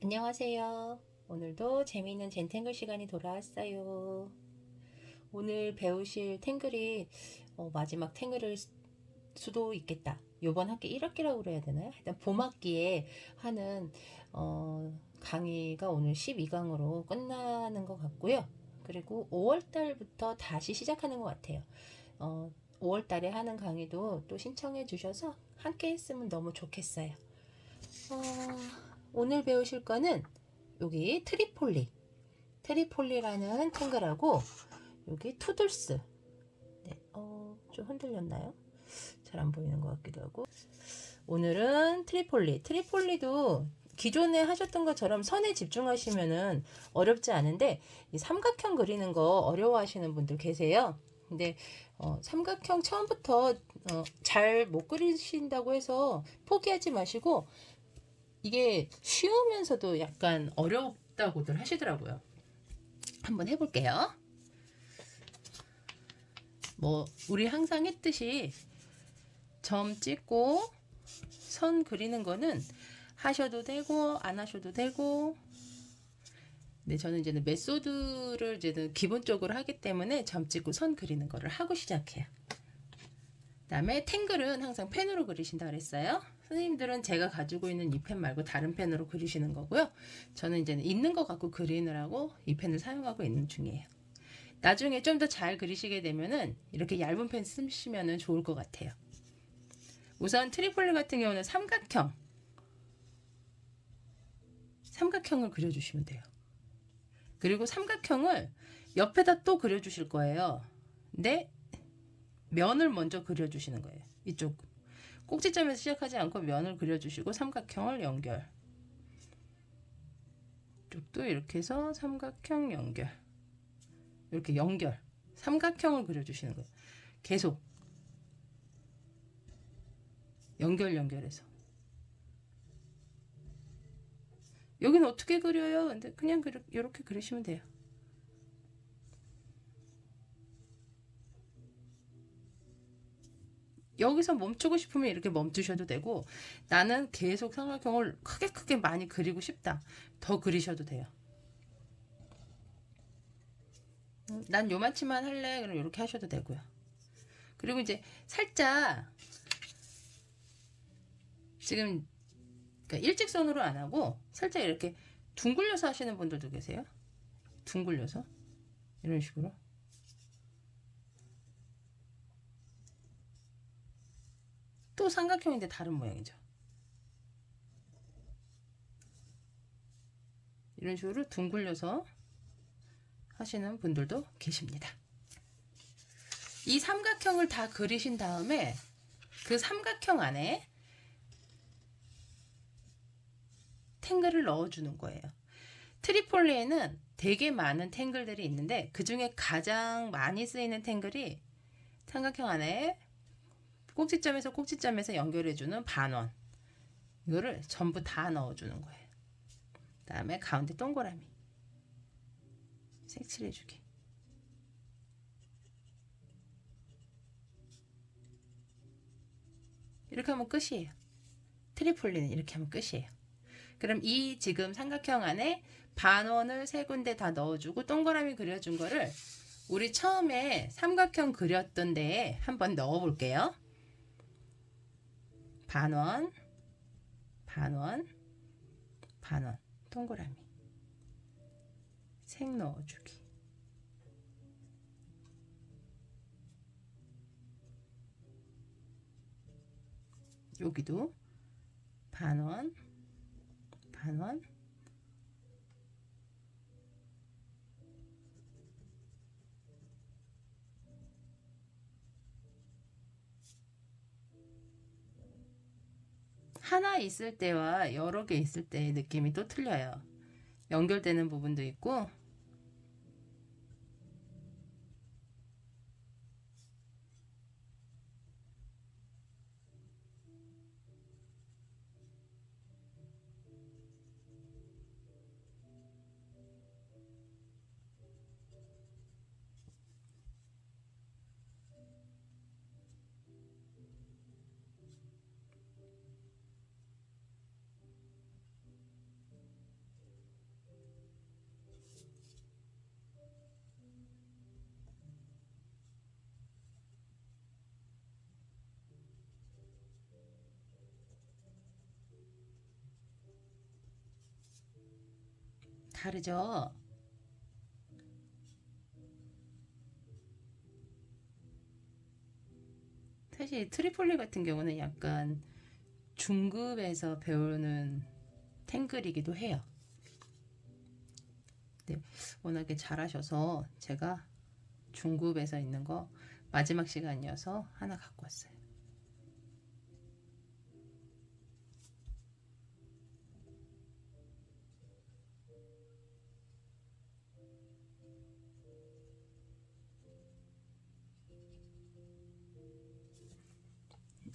안녕하세요. 오늘도 재미있는 젠탱글 시간이 돌아왔어요. 오늘 배우실 탱글이 마지막 탱글일 수도 있겠다. 요번 학기 1학기라고 그래야 되나요? 일단 봄학기에 하는 강의가 오늘 12강으로 끝나는 것 같고요. 그리고 5월달부터 다시 시작하는 것 같아요. 5월달에 하는 강의도 또 신청해 주셔서 함께 했으면 너무 좋겠어요. 오늘 배우실 거는 여기 트리폴리라는 탱글하고 여기 투들스. 네, 좀 흔들렸나요? 잘 안 보이는 것 같기도 하고. 오늘은 트리폴리도 기존에 하셨던 것처럼 선에 집중하시면은 어렵지 않은데 이 삼각형 그리는 거 어려워하시는 분들 계세요. 근데 삼각형 처음부터 잘 못 그리신다고 해서 포기하지 마시고, 이게 쉬우면서도 약간 어렵다고들 하시더라고요. 한번 해볼게요. 우리 항상 했듯이 점 찍고 선 그리는 거는 하셔도 되고 안 하셔도 되고, 네, 저는 이제는 메소드를 이제는 기본적으로 하기 때문에 점 찍고 선 그리는 거를 하고 시작해요. 그다음에 탱글은 항상 펜으로 그리신다 그랬어요. 선생님들은 제가 가지고 있는 이 펜 말고 다른 펜으로 그리시는 거고요. 저는 이제는 있는 거 갖고 그리느라고 이 펜을 사용하고 있는 중이에요. 나중에 좀 더 잘 그리시게 되면은 이렇게 얇은 펜 쓰시면 좋을 것 같아요. 우선 트리폴리 같은 경우는 삼각형을 그려주시면 돼요. 그리고 삼각형을 옆에다 또 그려주실 거예요. 근데 면을 먼저 그려주시는 거예요. 이쪽 꼭지점에서 시작하지 않고 면을 그려주시고 삼각형을 연결. 이쪽도 이렇게 해서 삼각형 연결. 이렇게 연결. 삼각형을 그려주시는 거예요. 계속 연결해서. 여기는 어떻게 그려요? 근데 그냥 이렇게 그리시면 돼요. 여기서 멈추고 싶으면 이렇게 멈추셔도 되고, 나는 계속 삼각형을 크게 많이 그리고 싶다, 더 그리셔도 돼요. 난 요만치만 할래, 그럼 이렇게 하셔도 되고요. 그리고 이제 살짝 지금 그러니까 일직선으로 안 하고 살짝 이렇게 둥글려서 하시는 분들도 계세요. 둥글려서 이런 식으로. 또 삼각형인데 다른 모양이죠. 이런 식으로 둥글려서 하시는 분들도 계십니다. 이 삼각형을 다 그리신 다음에 그 삼각형 안에 탱글을 넣어주는 거예요. 트리폴리에는 되게 많은 탱글들이 있는데 그 중에 가장 많이 쓰이는 탱글이 삼각형 안에 꼭지점에서 꼭지점에서 연결해주는 반원, 이거를 전부 다 넣어주는 거예요. 그 다음에 가운데 동그라미 색칠해주기. 이렇게 하면 끝이에요. 트리폴리는 이렇게 하면 끝이에요. 그럼 이 지금 삼각형 안에 반원을 세 군데 다 넣어주고 동그라미 그려준 거를 우리 처음에 삼각형 그렸던 데에 한번 넣어 볼게요. 반원, 반원, 반원, 동그라미 색 넣어주기. 여기도 반원, 반원, 하나 있을 때와 여러 개 있을 때의 느낌이 또 틀려요. 연결되는 부분도 있고, 다르죠? 사실 트리폴리 같은 경우는 약간 중급에서 배우는 탱글이기도 해요. 네, 워낙에 잘하셔서 제가 중급에서 있는 거 마지막 시간이어서 하나 갖고 왔어요.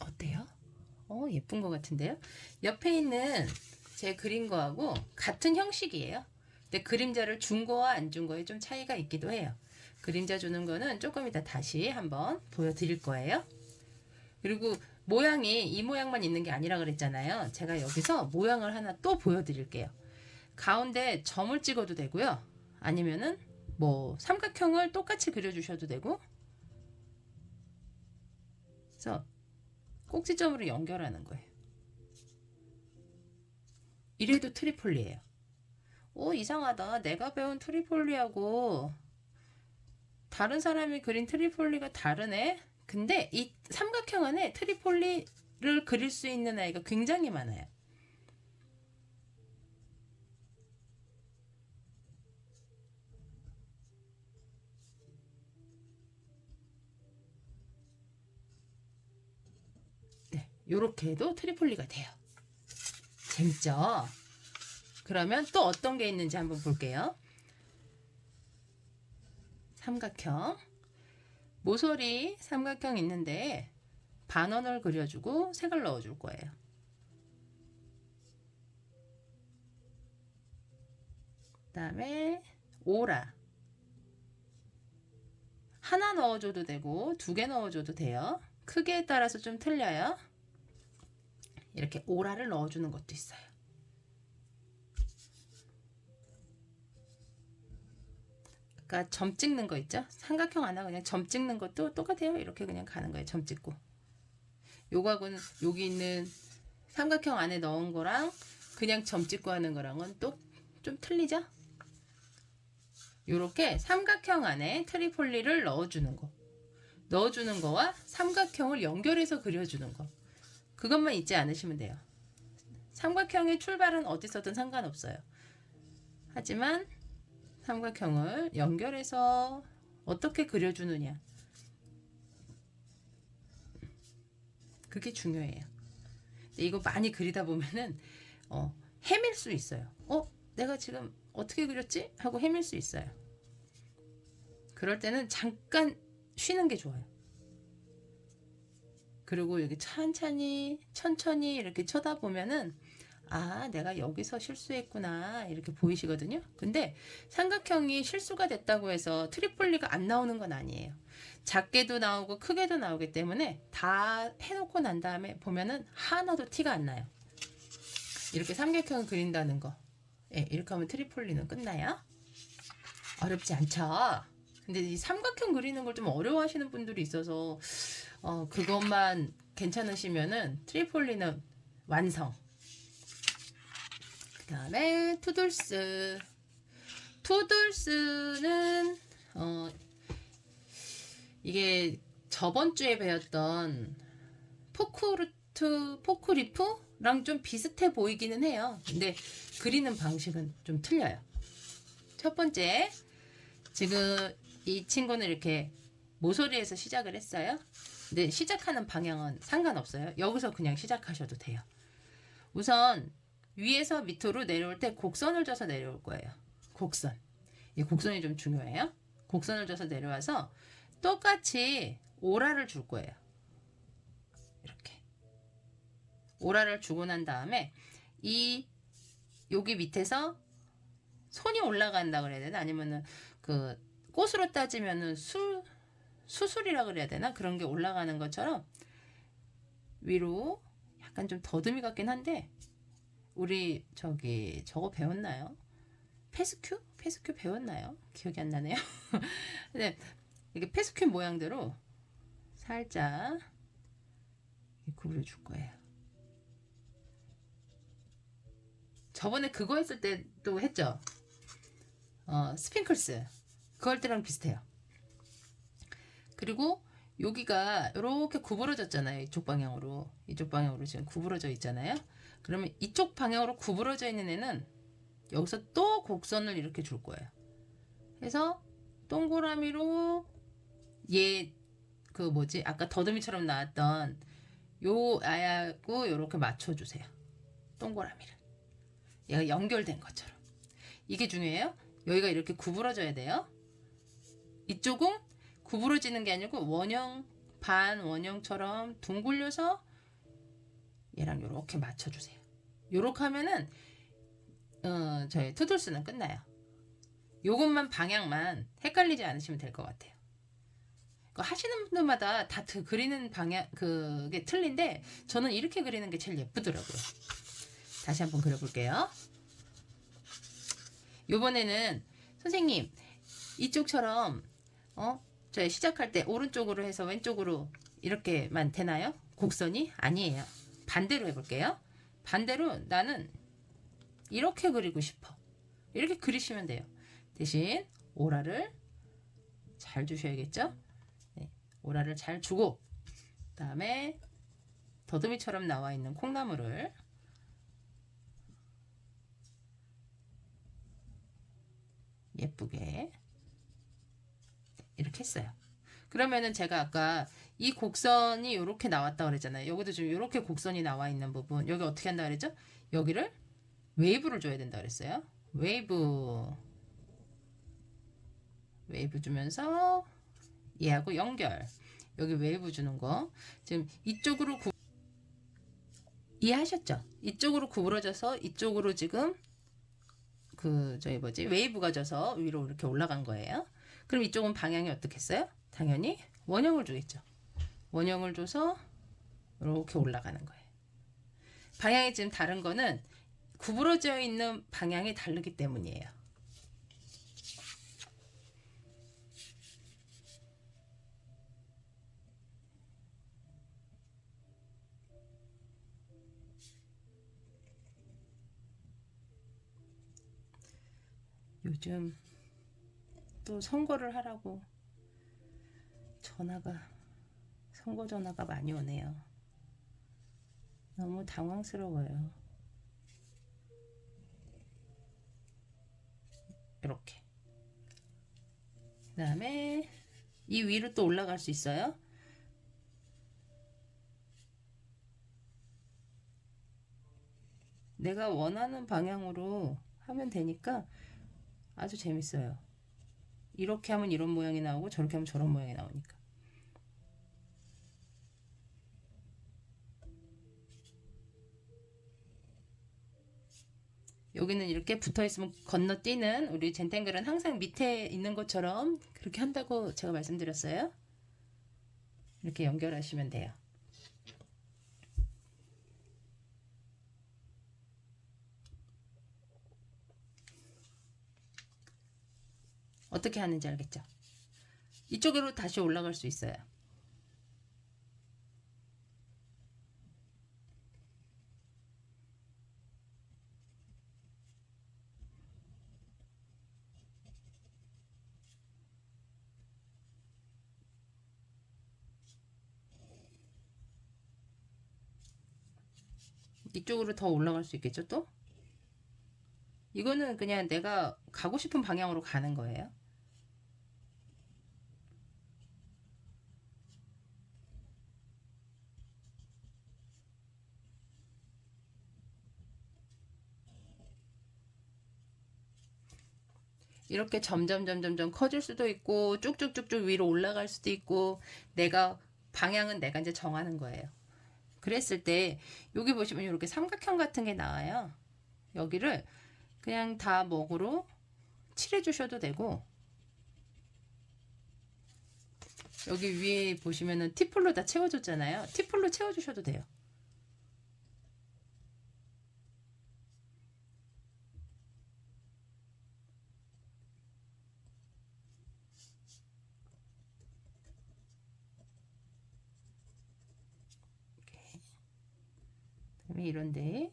어때요? 예쁜 것 같은데요? 옆에 있는 제 그린 거하고 같은 형식이에요. 근데 그림자를 준 거와 안 준 거에 좀 차이가 있기도 해요. 그림자 주는 거는 조금 이따 다시 한번 보여드릴 거예요. 그리고 모양이 이 모양만 있는 게 아니라 그랬잖아요. 제가 여기서 모양을 하나 또 보여드릴게요. 가운데 점을 찍어도 되고요. 아니면은 뭐 삼각형을 똑같이 그려주셔도 되고, 그래서 꼭지점으로 연결하는 거예요. 이래도 트리폴리예요. 이상하다. 내가 배운 트리폴리하고 다른 사람이 그린 트리폴리가 다르네. 근데 이 삼각형 안에 트리폴리를 그릴 수 있는 아이가 굉장히 많아요. 네, 요렇게 해도 트리폴리가 돼요. 재밌죠? 그러면 또 어떤 게 있는지 한번 볼게요. 삼각형. 모서리 삼각형 있는데 반원을 그려주고 색을 넣어줄 거예요. 그 다음에 오라. 하나 넣어줘도 되고 2개 넣어줘도 돼요. 크기에 따라서 좀 틀려요. 이렇게 오라를 넣어주는 것도 있어요. 그러니까 점 찍는 거 있죠? 삼각형 하나 그냥 점 찍는 것도 똑같아요. 이렇게 그냥 가는 거예요. 점 찍고. 요거하고는 여기 있는 삼각형 안에 넣은 거랑 그냥 점 찍고 하는 거랑은 또 좀 틀리죠? 요렇게 삼각형 안에 트리폴리를 넣어주는 거. 넣어주는 거와 삼각형을 연결해서 그려주는 거. 그것만 잊지 않으시면 돼요. 삼각형의 출발은 어디서든 상관없어요. 하지만 삼각형을 연결해서 어떻게 그려주느냐. 그게 중요해요. 근데 이거 많이 그리다 보면은 헤맬 수 있어요. 내가 지금 어떻게 그렸지? 하고 헤맬 수 있어요. 그럴 때는 잠깐 쉬는 게 좋아요. 그리고 여기 천천히 이렇게 쳐다보면은 내가 여기서 실수했구나 이렇게 보이시거든요. 근데 삼각형이 실수가 됐다고 해서 트리폴리가 안 나오는 건 아니에요. 작게도 나오고 크게도 나오기 때문에 다 해놓고 난 다음에 보면은 하나도 티가 안 나요. 이렇게 삼각형을 그린다는 거. 이렇게 하면 트리폴리는 끝나요. 어렵지 않죠? 근데 이 삼각형 그리는 걸 좀 어려워하시는 분들이 있어서 그것만 괜찮으시면은 트리폴리는 완성. 그 다음에 투돌스. 투돌스는 이게 저번 주에 배웠던 포크리프랑 좀 비슷해 보이기는 해요. 근데 그리는 방식은 좀 틀려요. 첫 번째, 지금 이 친구는 이렇게 모서리에서 시작을 했어요. 근데 시작하는 방향은 상관없어요. 여기서 그냥 시작하셔도 돼요. 우선 위에서 밑으로 내려올 때 곡선을 져서 내려올 거예요. 곡선. 이 곡선이 좀 중요해요. 곡선을 져서 내려와서 똑같이 오라를 줄 거예요. 이렇게. 오라를 주고 난 다음에 여기 밑에서 손이 올라간다 그래야 되나? 아니면은 그 꽃으로 따지면은 수술이라 그래야 되나? 그런 게 올라가는 것처럼 위로 약간 좀 더듬이 같긴 한데 우리 저거 배웠나요? 페스큐? 페스큐 배웠나요? 기억이 안 나네요. 근데 이게 페스큐 모양대로 살짝 구부려줄 거예요. 저번에 그거 했을 때도 했죠? 스핑클스 그럴 때랑 비슷해요. 그리고 여기가 이렇게 구부러졌잖아요. 이쪽 방향으로 지금 구부러져 있잖아요. 그러면 이쪽 방향으로 구부러져 있는 애는 여기서 또 곡선을 이렇게 줄 거예요. 그래서 동그라미로 얘 그 뭐지 아까 더듬이처럼 나왔던 요 아야고 이렇게 맞춰주세요. 동그라미를 얘가 연결된 것처럼. 이게 중요해요. 여기가 이렇게 구부러져야 돼요. 이쪽은 구부러지는 게 아니고 원형 반원형처럼 둥글려서 얘랑 이렇게 맞춰주세요. 요렇게 하면은 저희 투돌스는 끝나요. 요것만 방향만 헷갈리지 않으시면 될 것 같아요. 하시는 분들마다 다 그리는 방향 그게 틀린데 저는 이렇게 그리는 게 제일 예쁘더라고요. 다시 한번 그려볼게요. 요번에는 선생님 이쪽처럼 저희 시작할 때 오른쪽으로 해서 왼쪽으로 이렇게만 되나요? 곡선이? 아니에요. 반대로 해볼게요. 반대로 나는 이렇게 그리고 싶어. 이렇게 그리시면 돼요. 대신 오라를 잘 주셔야겠죠? 네, 오라를 잘 주고 그 다음에 더듬이처럼 나와 있는 콩나물을 예쁘게 이렇게 했어요. 그러면은 제가 아까 이 곡선이 이렇게 나왔다 그랬잖아요. 여기도 지금 이렇게 곡선이 나와 있는 부분 여기 어떻게 한다 그랬죠? 여기를 웨이브를 줘야 된다 그랬어요. 웨이브 주면서 얘하고 연결. 여기 웨이브 주는 거 지금 이쪽으로 이해하셨죠? 이쪽으로 구부러져서 이쪽으로 지금 저희 뭐지 웨이브가 져서 위로 이렇게 올라간 거예요. 그럼 이쪽은 방향이 어떻겠어요? 당연히 원형을 주겠죠. 원형을 줘서 이렇게 올라가는 거예요. 방향이 지금 다른 거는 구부러져 있는 방향이 다르기 때문이에요. 요즘 또 선거를 하라고 선거 전화가 많이 오네요. 너무 당황스러워요. 이렇게. 그 다음에 이 위로 또 올라갈 수 있어요. 내가 원하는 방향으로 하면 되니까 아주 재밌어요. 이렇게 하면 이런 모양이 나오고 저렇게 하면 저런 모양이 나오니까. 여기는 이렇게 붙어 있으면 건너뛰는 우리 젠탱글은 항상 밑에 있는 것처럼 그렇게 한다고 제가 말씀드렸어요. 이렇게 연결하시면 돼요. 어떻게 하는지 알겠죠? 이쪽으로 다시 올라갈 수 있어요. 이쪽으로 더 올라갈 수 있겠죠 또? 이거는 그냥 내가 가고 싶은 방향으로 가는 거예요. 이렇게 점점 커질 수도 있고 쭉쭉쭉쭉 위로 올라갈 수도 있고 방향은 내가 이제 정하는 거예요. 그랬을 때 여기 보시면 이렇게 삼각형 같은 게 나와요. 여기를 그냥 다 먹으로 칠해 주셔도 되고 여기 위에 보시면은 티폴로 다 채워줬잖아요. 티폴로 채워주셔도 돼요. 그다음에 이런데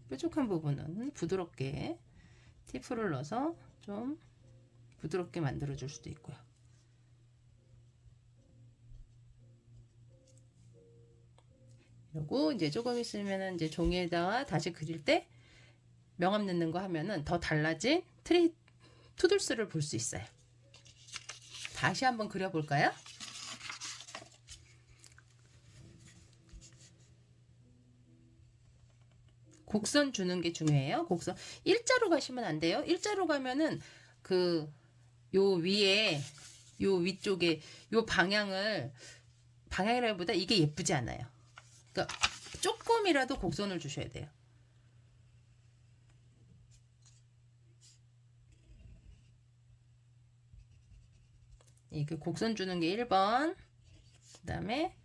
뾰족한 부분은 부드럽게 티프를 넣어서 좀 부드럽게 만들어 줄 수도 있고요. 그리고 이제 조금 있으면은 이제 종이에다가 다시 그릴 때 명암 넣는 거 하면은 더 달라진 투들스를 볼 수 있어요. 다시 한번 그려볼까요? 곡선 주는 게 중요해요. 곡선 일자로 가시면 안 돼요. 일자로 가면은 그 요 위에 요 위쪽에 요 방향이라기보다 이게 예쁘지 않아요. 그러니까 조금이라도 곡선을 주셔야 돼요. 이게 곡선 주는 게 1번, 그 다음에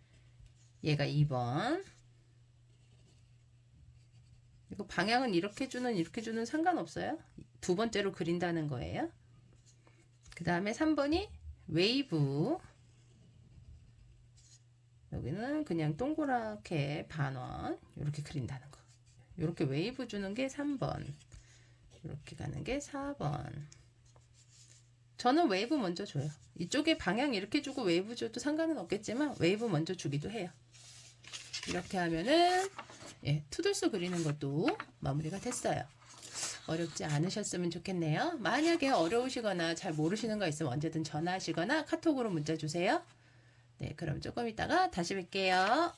얘가 2번. 이거 방향은 이렇게 주는 상관없어요. 두 번째로 그린다는 거예요. 그 다음에 3번이 웨이브. 여기는 그냥 동그랗게 반원 이렇게 그린다는 거. 이렇게 웨이브 주는 게 3번. 이렇게 가는 게 4번. 저는 웨이브 먼저 줘요. 이쪽에 방향 이렇게 주고 웨이브 줘도 상관은 없겠지만 웨이브 먼저 주기도 해요. 이렇게 하면은 투들스 그리는 것도 마무리가 됐어요. 어렵지 않으셨으면 좋겠네요. 만약에 어려우시거나 잘 모르시는 거 있으면 언제든 전화하시거나 카톡으로 문자 주세요. 네, 그럼 조금 이따가 다시 뵐게요.